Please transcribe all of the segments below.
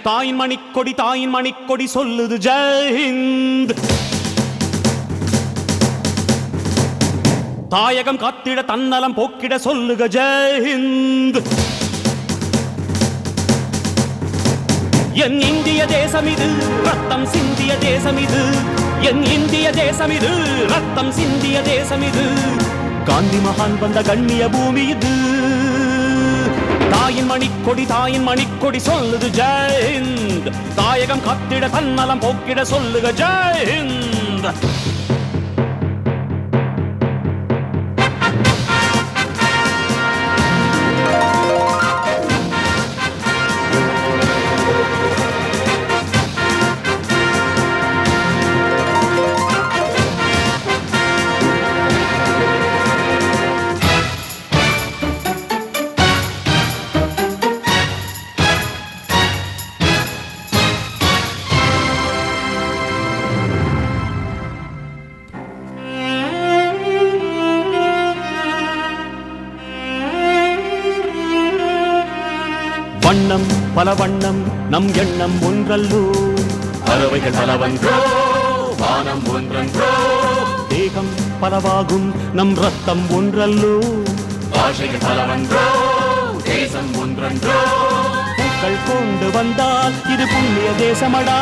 தாயின் மணிக்கொடி சொல்லுது ஜெயஹிந்த். தாயகம் காத்திட தன்னலம் போக்கிட சொல்லுக ஜெயஹிந்த். என் இந்திய தேசம் இது ரத்தம் சிந்திய தேசம் இது. என் இந்திய தேசம் இது ரத்தம் சிந்திய தேசம் இது. காந்தி மகான் வந்த கண்ணிய பூமி இது. தாயின் மணிக்கொடி சொல்லுது ஜெயஹிந்த். தாயகம் காத்திட தன்னலம் போக்கிட சொல்லுக ஜெயஹிந்த். வண்ணம் பல வண்ணம் நம் எண்ணம் ஒன்றல்லோ. பறவைகள் பலவன்றோ வானம் ஒன்றன்றோ. தேகம் பலவாகும் நம் ரத்தம் ஒன்றல்லோ. பாஷைகள் பலவன்றோ தேசம் ஒன்றன்றோ. பூக்கள் கொண்டு வந்தால் இது புண்ணிய தேசமடா.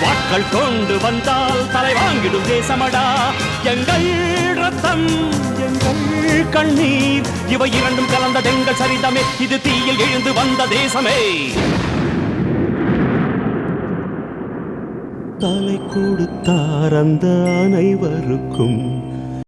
வாட்கள் கொண்டு வந்தால் தலை வாங்கிடும் தேசமடா. எங்கள் ரத்தம் எங்கள் கண்ணீர் இவை இரண்டும் கலந்த எங்கள் சரிதமே. இது தீயில் எழுந்து வந்த தேசமே. தலை கொடுத்தார் அந்த அனைவருக்கும்